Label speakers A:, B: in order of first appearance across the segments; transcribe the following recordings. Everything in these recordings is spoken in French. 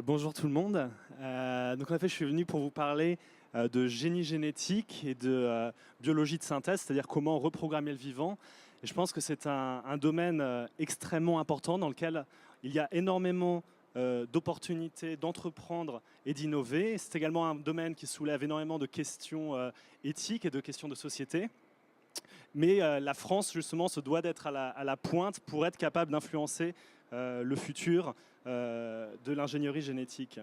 A: Bonjour tout le monde. Donc en fait, je suis venu pour vous parler de génie génétique et de biologie de synthèse, c'est-à-dire comment reprogrammer le vivant. Et je pense que c'est un domaine extrêmement important dans lequel il y a énormément d'opportunités d'entreprendre et d'innover. C'est également un domaine qui soulève énormément de questions éthiques et de questions de société. Mais la France, justement, se doit d'être à la pointe pour être capable d'influencer le futur de l'ingénierie génétique.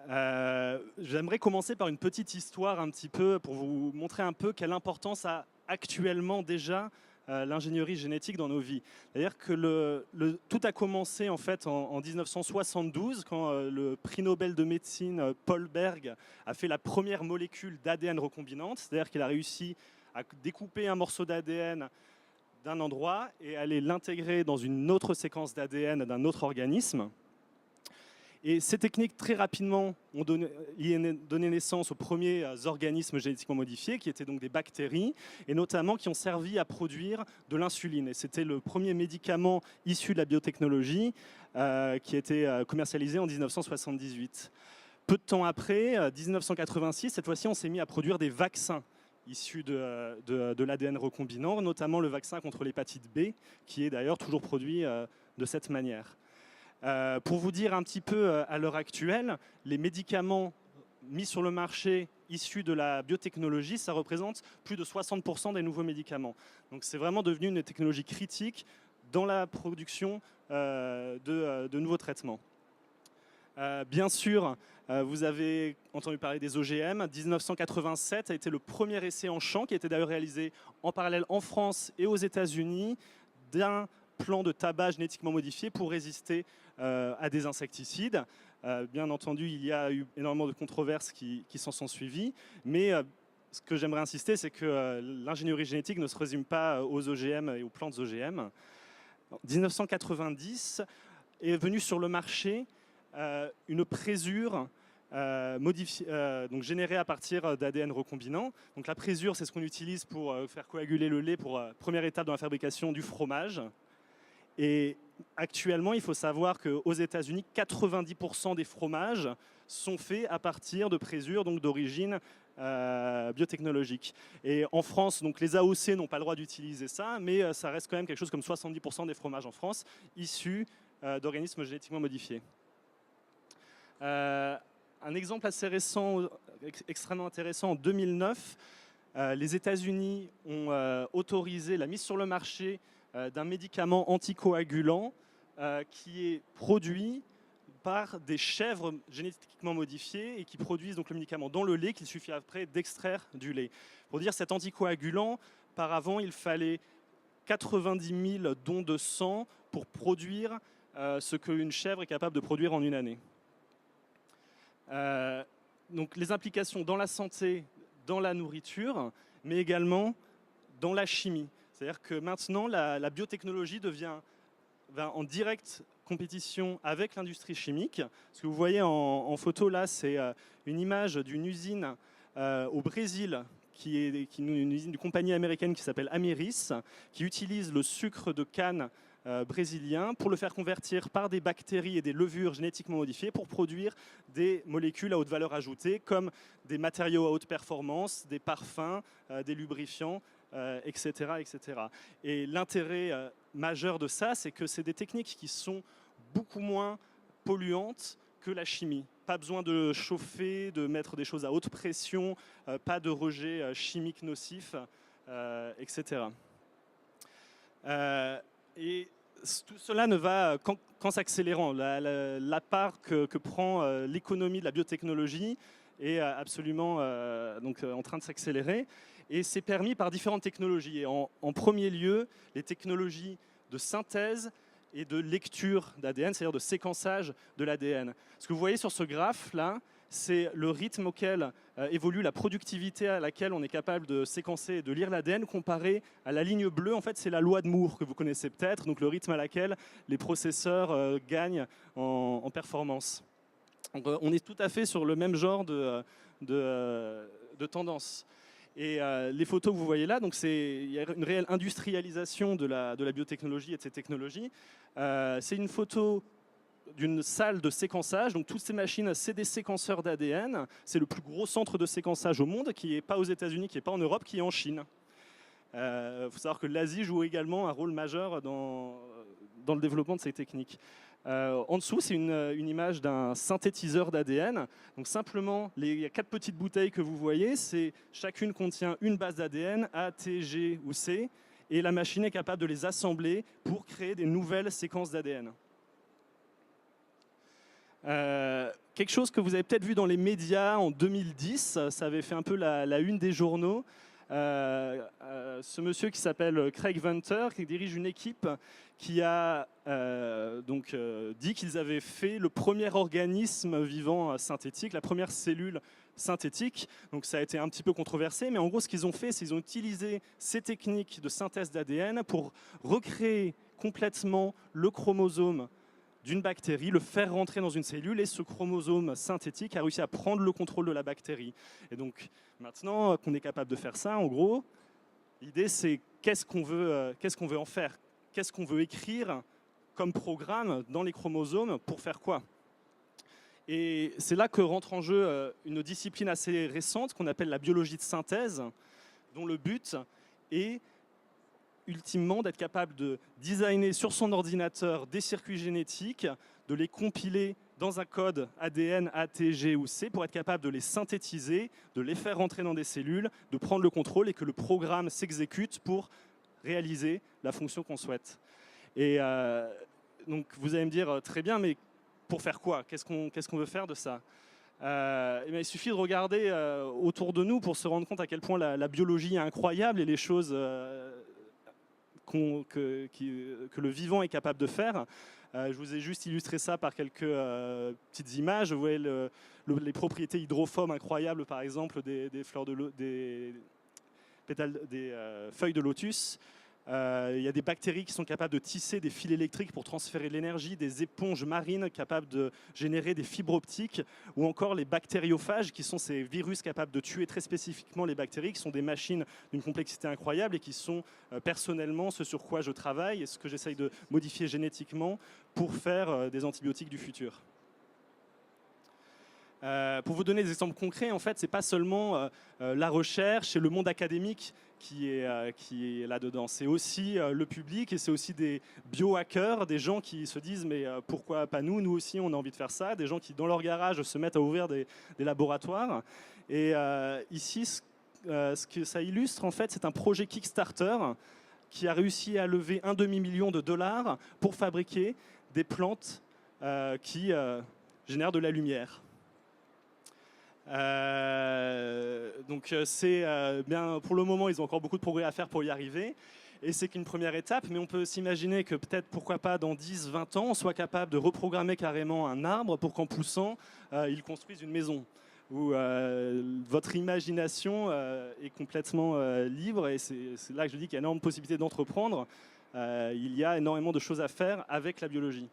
A: J'aimerais commencer par une petite histoire un petit peu pour vous montrer un peu quelle importance a actuellement déjà l'ingénierie génétique dans nos vies. C'est-à-dire que tout a commencé en fait en 1972 quand le prix Nobel de médecine Paul Berg a fait la première molécule d'ADN recombinante, c'est-à-dire qu'il a réussi à découper un morceau d'ADN d'un endroit et aller l'intégrer dans une autre séquence d'ADN d'un autre organisme. Et ces techniques, très rapidement, ont donné naissance aux premiers organismes génétiquement modifiés, qui étaient donc des bactéries, et notamment qui ont servi à produire de l'insuline. Et c'était le premier médicament issu de la biotechnologie qui a été commercialisé en 1978. Peu de temps après, 1986, cette fois-ci, on s'est mis à produire des vaccins issus de l'ADN recombinant, notamment le vaccin contre l'hépatite B, qui est d'ailleurs toujours produit de cette manière. Pour vous dire un petit peu à l'heure actuelle, les médicaments mis sur le marché issus de la biotechnologie, ça représente plus de 60% des nouveaux médicaments. Donc c'est vraiment devenu une technologie critique dans la production de nouveaux traitements. Bien sûr, vous avez entendu parler des OGM. 1987 a été le premier essai en champ qui a été d'ailleurs réalisé en parallèle en France et aux États-Unis d'un plan de tabac génétiquement modifié pour résister à des insecticides. Bien entendu, il y a eu énormément de controverses qui s'en sont suivies, mais ce que j'aimerais insister, c'est que l'ingénierie génétique ne se résume pas aux OGM et aux plantes OGM. En 1990 est venue sur le marché une présure donc générée à partir d'ADN recombinant. Donc la présure, c'est ce qu'on utilise pour faire coaguler le lait pour première étape dans la fabrication du fromage. Et actuellement, il faut savoir qu'aux États-Unis, 90% des fromages sont faits à partir de présures donc d'origine biotechnologique. Et en France, donc les AOC n'ont pas le droit d'utiliser ça, mais ça reste quand même quelque chose comme 70% des fromages en France issus d'organismes génétiquement modifiés. Un exemple assez récent, extrêmement intéressant, en 2009, les États-Unis ont autorisé la mise sur le marché d'un médicament anticoagulant qui est produit par des chèvres génétiquement modifiées et qui produisent donc le médicament dans le lait qu'il suffit après d'extraire du lait. Pour dire cet anticoagulant, par avant, il fallait 90 000 dons de sang pour produire ce qu'une chèvre est capable de produire en une année. Donc les implications dans la santé, dans la nourriture, mais également dans la chimie. C'est-à-dire que maintenant, la biotechnologie va en directe compétition avec l'industrie chimique. Ce que vous voyez en photo là, c'est une image d'une usine au Brésil, qui est une usine d'une compagnie américaine qui s'appelle Amyris, qui utilise le sucre de canne brésilien pour le faire convertir par des bactéries et des levures génétiquement modifiées pour produire des molécules à haute valeur ajoutée comme des matériaux à haute performance, des parfums, des lubrifiants, etc., etc. Et l'intérêt majeur de ça, c'est que c'est des techniques qui sont beaucoup moins polluantes que la chimie. Pas besoin de chauffer, de mettre des choses à haute pression, pas de rejet chimique nocif, etc. Et tout cela ne va qu'en s'accélérant. La part que prend l'économie de la biotechnologie est absolument en train de s'accélérer. Et c'est permis par différentes technologies. Et en premier lieu, les technologies de synthèse et de lecture d'ADN, c'est-à-dire de séquençage de l'ADN. Ce que vous voyez sur ce graphe-là, c'est le rythme auquel évolue la productivité à laquelle on est capable de séquencer et de lire l'ADN comparé à la ligne bleue. En fait, c'est la loi de Moore que vous connaissez peut-être, donc le rythme à laquelle les processeurs gagnent en performance. Donc, on est tout à fait sur le même genre de tendance. Et les photos que vous voyez là, il y a une réelle industrialisation de la biotechnologie et de ces technologies. C'est une photo d'une salle de séquençage. Donc toutes ces machines, c'est des séquenceurs d'ADN. C'est le plus gros centre de séquençage au monde, qui n'est pas aux États-Unis, qui n'est pas en Europe, qui est en Chine. Faut savoir que l'Asie joue également un rôle majeur dans le développement de ces techniques. En dessous, c'est une image d'un synthétiseur d'ADN. Donc simplement, il y a 4 petites bouteilles que vous voyez. Chacune contient une base d'ADN, A, T, G ou C. Et la machine est capable de les assembler pour créer des nouvelles séquences d'ADN. Quelque chose que vous avez peut-être vu dans les médias en 2010, ça avait fait un peu la une des journaux. Ce monsieur qui s'appelle Craig Venter, qui dirige une équipe qui a dit qu'ils avaient fait le premier organisme vivant synthétique, la première cellule synthétique. Donc ça a été un petit peu controversé, mais en gros ce qu'ils ont fait, c'est qu'ils ont utilisé ces techniques de synthèse d'ADN pour recréer complètement le chromosome d'une bactérie, le faire rentrer dans une cellule, et ce chromosome synthétique a réussi à prendre le contrôle de la bactérie. Et donc maintenant qu'on est capable de faire ça, en gros, l'idée c'est qu'est-ce qu'on veut en faire, qu'est-ce qu'on veut écrire comme programme dans les chromosomes pour faire quoi. Et c'est là que rentre en jeu une discipline assez récente qu'on appelle la biologie de synthèse, dont le but est ultimement d'être capable de designer sur son ordinateur des circuits génétiques, de les compiler dans un code ADN, A, T, G ou C pour être capable de les synthétiser, de les faire rentrer dans des cellules, de prendre le contrôle et que le programme s'exécute pour réaliser la fonction qu'on souhaite. Et donc vous allez me dire, très bien, mais pour faire quoi? Qu'est-ce qu'on veut faire de ça? Il suffit de regarder autour de nous pour se rendre compte à quel point la biologie est incroyable et les choses que le vivant est capable de faire. Je vous ai juste illustré ça par quelques petites images. Vous voyez les propriétés hydrophobes incroyables, par exemple, des pétales, des feuilles de lotus. Il y a des bactéries qui sont capables de tisser des fils électriques pour transférer de l'énergie, des éponges marines capables de générer des fibres optiques, ou encore les bactériophages, qui sont ces virus capables de tuer très spécifiquement les bactéries, qui sont des machines d'une complexité incroyable et qui sont personnellement ce sur quoi je travaille et ce que j'essaye de modifier génétiquement pour faire des antibiotiques du futur. Pour vous donner des exemples concrets, en fait, ce n'est pas seulement la recherche et le monde académique qui est là-dedans. C'est aussi le public et c'est aussi des biohackers, des gens qui se disent mais pourquoi pas nous? Nous aussi, on a envie de faire ça. Des gens qui, dans leur garage, se mettent à ouvrir des laboratoires. Et ici, ce que ça illustre, en fait, c'est un projet Kickstarter qui a réussi à lever $1,5 million pour fabriquer des plantes qui génèrent de la lumière. Donc c'est bien, pour le moment ils ont encore beaucoup de progrès à faire pour y arriver et c'est qu'une première étape, mais on peut s'imaginer que peut-être pourquoi pas dans 10-20 ans on soit capable de reprogrammer carrément un arbre pour qu'en poussant il construise une maison où votre imagination est complètement libre et c'est là que je dis qu'il y a énormément de possibilités d'entreprendre. Il y a énormément de choses à faire avec la biologie.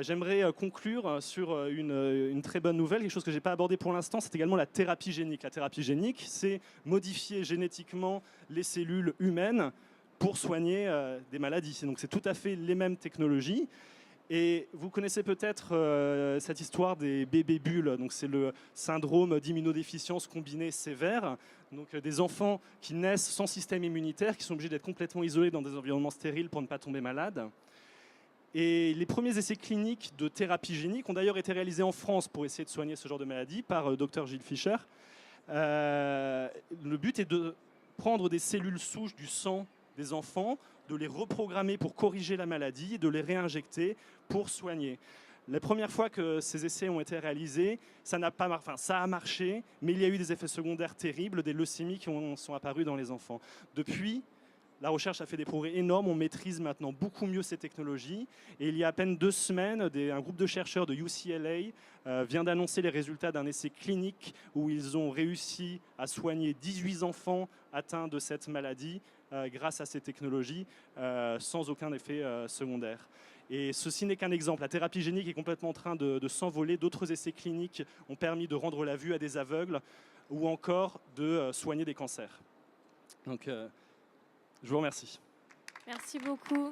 A: J'aimerais conclure sur une très bonne nouvelle, quelque chose que je n'ai pas abordé pour l'instant, c'est également la thérapie génique. La thérapie génique, c'est modifier génétiquement les cellules humaines pour soigner des maladies. Donc c'est tout à fait les mêmes technologies. Et vous connaissez peut-être cette histoire des bébés bulles. Donc c'est le syndrome d'immunodéficience combinée sévère. Donc des enfants qui naissent sans système immunitaire, qui sont obligés d'être complètement isolés dans des environnements stériles pour ne pas tomber malades. Et les premiers essais cliniques de thérapie génique ont d'ailleurs été réalisés en France pour essayer de soigner ce genre de maladie par Dr Gilles Fischer. Le but est de prendre des cellules souches du sang des enfants, de les reprogrammer pour corriger la maladie et de les réinjecter pour soigner. La première fois que ces essais ont été réalisés, ça a marché, mais il y a eu des effets secondaires terribles, des leucémies qui sont apparues dans les enfants. Depuis, la recherche a fait des progrès énormes, on maîtrise maintenant beaucoup mieux ces technologies. Et il y a à peine 2 semaines, un groupe de chercheurs de UCLA vient d'annoncer les résultats d'un essai clinique où ils ont réussi à soigner 18 enfants atteints de cette maladie grâce à ces technologies, sans aucun effet secondaire. Et ceci n'est qu'un exemple. La thérapie génique est complètement en train de s'envoler. D'autres essais cliniques ont permis de rendre la vue à des aveugles ou encore de soigner des cancers. Donc, je vous remercie.
B: Merci beaucoup.